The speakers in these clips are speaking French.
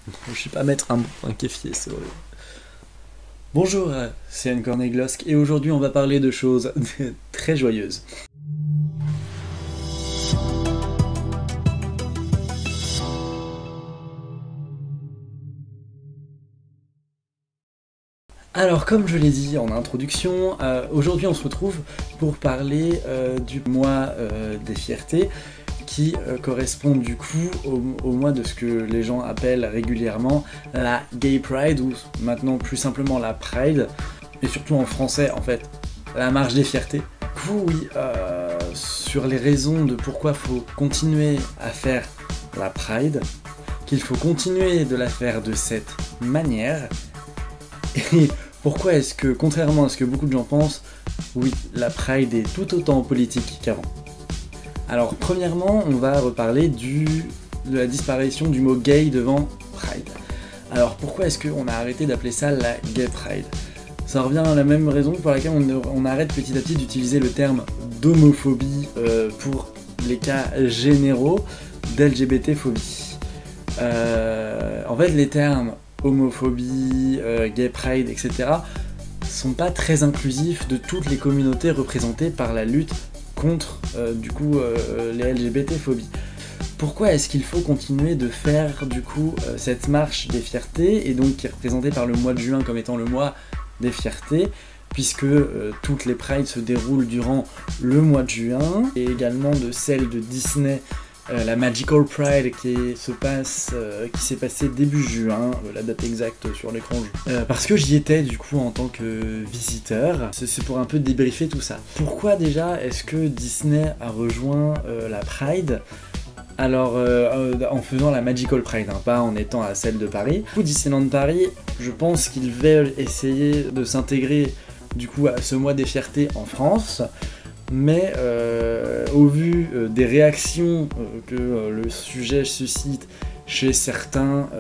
Je sais pas mettre un kéfier, c'est horrible. Bonjour, c'est Anne Corneglosk et aujourd'hui on va parler de choses très joyeuses. Alors comme je l'ai dit en introduction, aujourd'hui on se retrouve pour parler du mois des fiertés qui correspond du coup au mois de ce que les gens appellent régulièrement la Gay Pride ou maintenant plus simplement la Pride et surtout en français en fait la marche des fiertés. Du coup oui, sur les raisons de pourquoi faut continuer à faire la Pride, qu'il faut continuer de la faire de cette manière. Et pourquoi est-ce que, contrairement à ce que beaucoup de gens pensent, oui, la Pride est tout autant politique qu'avant. Alors, premièrement, on va reparler de la disparition du mot gay devant Pride. Alors, pourquoi est-ce qu'on a arrêté d'appeler ça la Gay Pride? Ça revient à la même raison pour laquelle on arrête petit à petit d'utiliser le terme d'homophobie pour les cas généraux d'LGBT-phobie. En fait, les termes homophobie, gay pride, etc. sont pas très inclusifs de toutes les communautés représentées par la lutte contre les LGBT-phobies. Pourquoi est-ce qu'il faut continuer de faire du coup cette marche des fiertés, et donc qui est représentée par le mois de juin comme étant le mois des fiertés, puisque toutes les prides se déroulent durant le mois de juin, et également de celle de Disney, la Magical Pride qui s'est passée début juin, la date exacte sur l'écran. Parce que j'y étais du coup en tant que visiteur, c'est pour un peu débriefer tout ça. Pourquoi déjà est-ce que Disney a rejoint la Pride? Alors en faisant la Magical Pride, hein, pas en étant à celle de Paris. Du coup, Disneyland Paris, je pense qu'ils veulent essayer de s'intégrer du coup à ce mois des fiertés en France. Mais au vu des réactions que le sujet suscite chez certains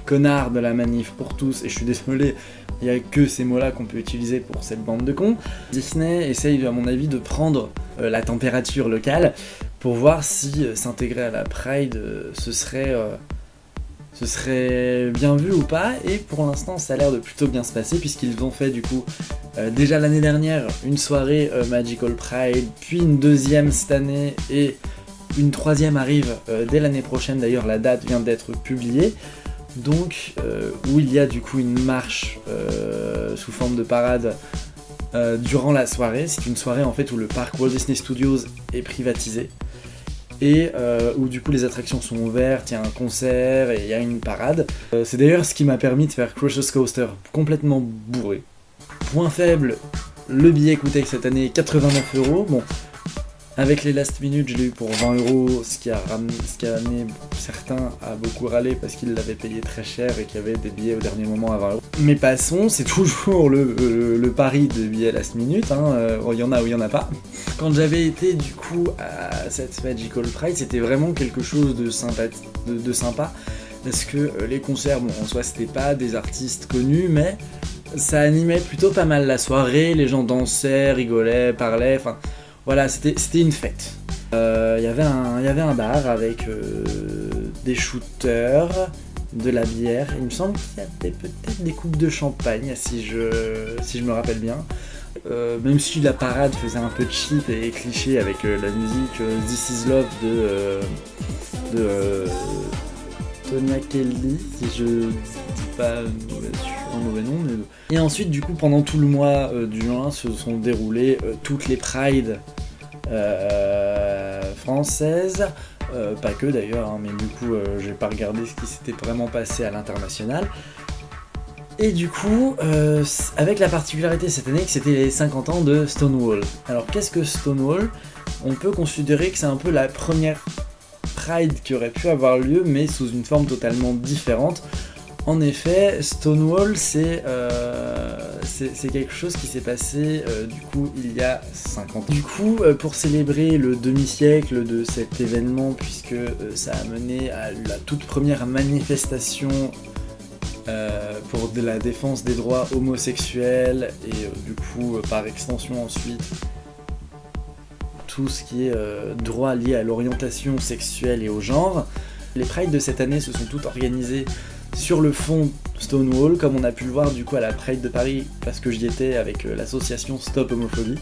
connards de la manif pour tous, et je suis désolé, il n'y a que ces mots-là qu'on peut utiliser pour cette bande de cons, Disney essaye à mon avis de prendre la température locale pour voir si s'intégrer à la Pride ce serait bien vu ou pas, et pour l'instant ça a l'air de plutôt bien se passer puisqu'ils ont fait du coup déjà l'année dernière une soirée Magical Pride, puis une deuxième cette année et une troisième arrive dès l'année prochaine. D'ailleurs la date vient d'être publiée, donc où il y a du coup une marche sous forme de parade durant la soirée. C'est une soirée en fait où le parc Walt Disney Studios est privatisé et où du coup les attractions sont ouvertes, il y a un concert et il y a une parade. C'est d'ailleurs ce qui m'a permis de faire Crush's Coaster complètement bourré. Point faible, le billet coûtait cette année 89€. Bon, avec les last minutes, je l'ai eu pour 20€, ce qui a amené certains à beaucoup râler parce qu'ils l'avaient payé très cher et qu'il y avait des billets au dernier moment à 20€. Mais passons, c'est toujours le pari de billets last minute, hein, il y en a ou il y en a pas. Quand j'avais été du coup à cette Magical Pride, c'était vraiment quelque chose de sympa, parce que les concerts, bon en soi c'était pas des artistes connus, mais ça animait plutôt pas mal la soirée, les gens dansaient, rigolaient, parlaient, enfin voilà, c'était une fête. Il y avait un bar avec des shooters, de la bière, il me semble qu'il y avait peut-être des coupes de champagne si je me rappelle bien. Même si la parade faisait un peu cheap et cliché avec la musique This Is Love de Tonya Kelly, si je dis pas un mauvais nom. Mais... Et ensuite, du coup, pendant tout le mois du juin, se sont déroulées toutes les prides françaises, pas que d'ailleurs, hein, mais du coup, j'ai pas regardé ce qui s'était vraiment passé à l'international. Et du coup, avec la particularité cette année que c'était les 50 ans de Stonewall. Alors qu'est-ce que Stonewall? On peut considérer que c'est un peu la première Pride qui aurait pu avoir lieu, mais sous une forme totalement différente. En effet, Stonewall, c'est quelque chose qui s'est passé du coup il y a 50 ans. Du coup, pour célébrer le demi-siècle de cet événement, puisque ça a mené à la toute première manifestation pour de la défense des droits homosexuels et du coup par extension ensuite tout ce qui est droit lié à l'orientation sexuelle et au genre, Les prides de cette année se sont toutes organisées sur le fond Stonewall, comme on a pu le voir du coup à la Pride de Paris, parce que j'y étais avec l'association Stop Homophobie.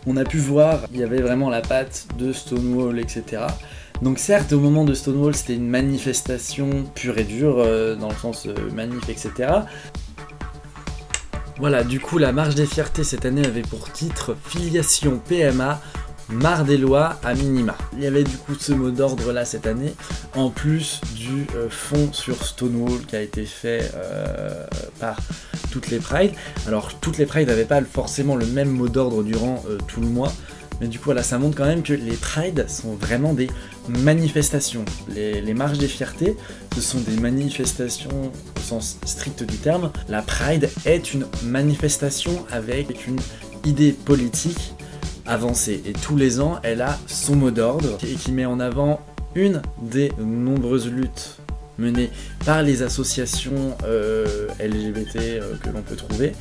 On a pu voir, il y avait vraiment la patte de Stonewall, etc. Donc certes, au moment de Stonewall, c'était une manifestation pure et dure, dans le sens manif, etc. Voilà, du coup, la marche des fiertés cette année avait pour titre « Filiation PMA, marre des lois à minima ». Il y avait du coup ce mot d'ordre là cette année, en plus du fond sur Stonewall qui a été fait par toutes les prides. Alors toutes les prides n'avaient pas forcément le même mot d'ordre durant tout le mois, mais du coup voilà, ça montre quand même que les prides sont vraiment des manifestations. Les marches des fiertés, ce sont des manifestations au sens strict du terme. La pride est une manifestation avec une idée politique avancée, et tous les ans elle a son mot d'ordre et qui met en avant une des nombreuses luttes menées par les associations LGBT que l'on peut trouver.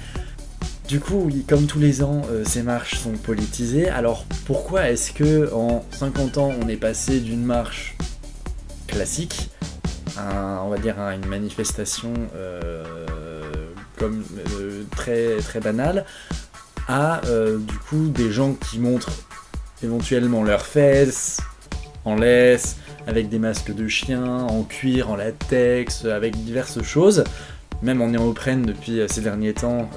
Du coup, oui, comme tous les ans, ces marches sont politisées. Alors pourquoi est-ce que en 50 ans on est passé d'une marche classique à, on va dire, à une manifestation comme très très banale, à du coup des gens qui montrent éventuellement leurs fesses en laisse, avec des masques de chiens, en cuir, en latex, avec diverses choses, même en néoprène depuis ces derniers temps,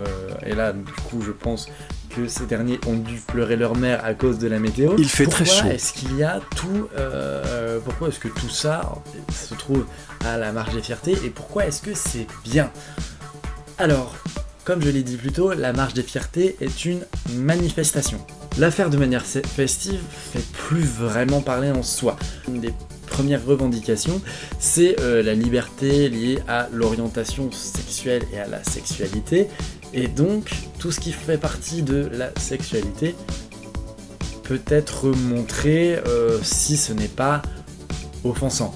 et là du coup je pense que ces derniers ont dû pleurer leur mère à cause de la météo. Il fait très chaud. Pourquoi est-ce qu'il y a tout, pourquoi est-ce que tout ça se trouve à la marche des fiertés, et pourquoi est-ce que c'est bien? Alors, comme je l'ai dit plus tôt, la marche des fiertés est une manifestation. La faire de manière festive fait plus vraiment parler en soi. Une des premières revendications, c'est la liberté liée à l'orientation sexuelle et à la sexualité, et donc tout ce qui fait partie de la sexualité peut être montré si ce n'est pas offensant.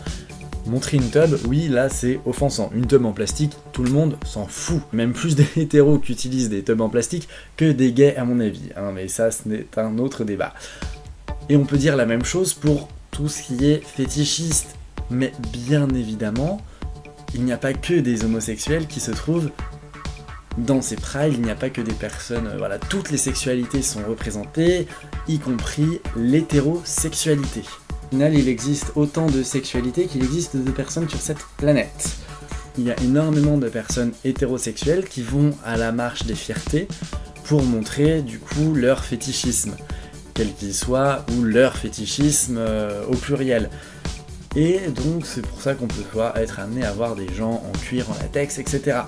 Montrer une tub, oui, là c'est offensant. Une tub en plastique, tout le monde s'en fout. Même plus des hétéros qui utilisent des tubs en plastique que des gays à mon avis. Hein, mais ça, ce n'est un autre débat. Et on peut dire la même chose pour tout ce qui est fétichiste. Mais bien évidemment, il n'y a pas que des homosexuels qui se trouvent dans ces prides, il n'y a pas que des personnes... voilà, toutes les sexualités sont représentées, y compris l'hétérosexualité. Au final, il existe autant de sexualités qu'il existe de personnes sur cette planète. Il y a énormément de personnes hétérosexuelles qui vont à la marche des fiertés pour montrer du coup leur fétichisme, quel qu'il soit, ou leur fétichisme au pluriel. Et donc c'est pour ça qu'on peut être amené à voir des gens en cuir, en latex, etc.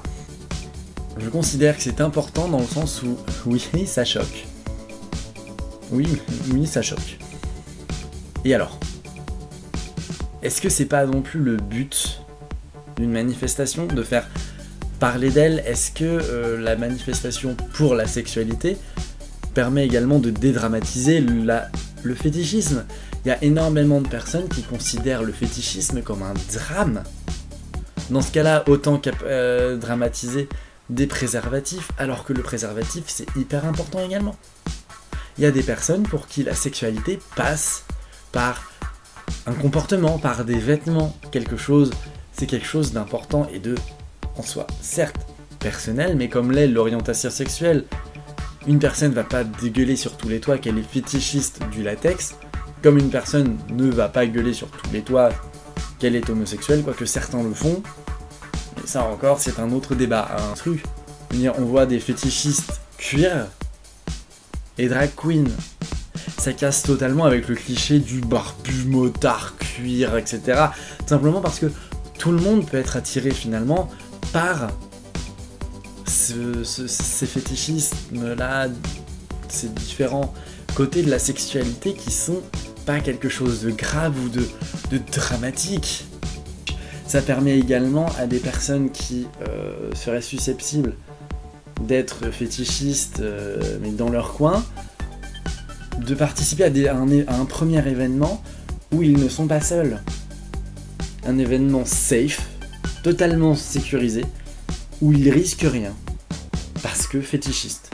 Je considère que c'est important dans le sens où, oui, ça choque. Oui, ça choque. Et alors ? Est-ce que c'est pas non plus le but d'une manifestation de faire parler d'elle? Est-ce que la manifestation pour la sexualité permet également de dédramatiser le fétichisme? Il y a énormément de personnes qui considèrent le fétichisme comme un drame. Dans ce cas-là, autant dramatiser des préservatifs, alors que le préservatif c'est hyper important également. Il y a des personnes pour qui la sexualité passe par un comportement, par des vêtements, c'est quelque chose d'important et de, en soi, certes personnel, mais comme l'est l'orientation sexuelle. Une personne va pas dégueuler sur tous les toits qu'elle est fétichiste du latex, comme une personne ne va pas gueuler sur tous les toits qu'elle est homosexuelle, quoique certains le font. Mais ça encore, c'est un autre débat, un truc. On voit des fétichistes cuir et drag queen. Ça casse totalement avec le cliché du barbu, motard, cuir, etc. Simplement parce que tout le monde peut être attiré finalement par ces fétichismes-là, ces différents côtés de la sexualité qui sont pas quelque chose de grave ou de dramatique. Ça permet également à des personnes qui seraient susceptibles d'être fétichistes, mais dans leur coin, de participer à un premier événement où ils ne sont pas seuls. Un événement safe, totalement sécurisé, où ils risquent rien, parce que fétichistes.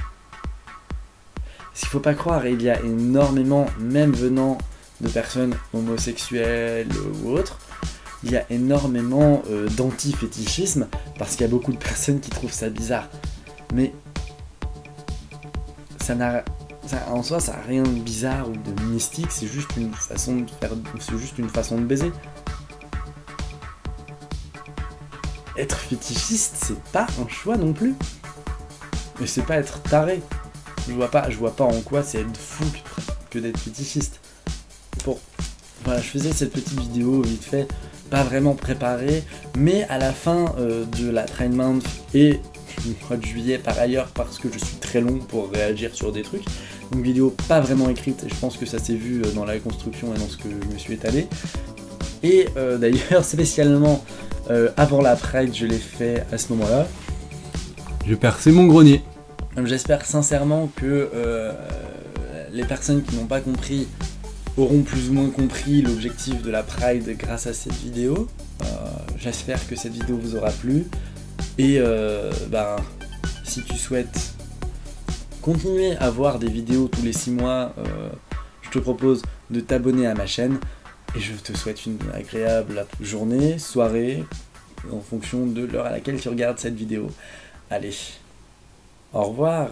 Ce qu'il faut pas croire, il y a énormément, même venant de personnes homosexuelles ou autres, il y a énormément d'anti-fétichisme parce qu'il y a beaucoup de personnes qui trouvent ça bizarre. Mais en soi, ça n'a rien de bizarre ou de mystique, c'est juste une façon de faire, c'est juste une façon de baiser. Être fétichiste, c'est pas un choix non plus. Mais c'est pas être taré. Je vois pas en quoi c'est être fou que d'être fétichiste. Bon, voilà, je faisais cette petite vidéo vite fait, pas vraiment préparée, mais à la fin de la Pride Month et du mois de juillet par ailleurs, parce que je suis très long pour réagir sur des trucs, une vidéo pas vraiment écrite, et je pense que ça s'est vu dans la construction et dans ce que je me suis étalé. Et d'ailleurs, spécialement avant la Pride, je l'ai fait à ce moment-là. J'ai percé mon grenier. J'espère sincèrement que les personnes qui n'ont pas compris auront plus ou moins compris l'objectif de la Pride grâce à cette vidéo. J'espère que cette vidéo vous aura plu. Et si tu souhaites continuer à voir des vidéos tous les 6 mois, je te propose de t'abonner à ma chaîne. Et je te souhaite une agréable journée, soirée, en fonction de l'heure à laquelle tu regardes cette vidéo. Allez, au revoir.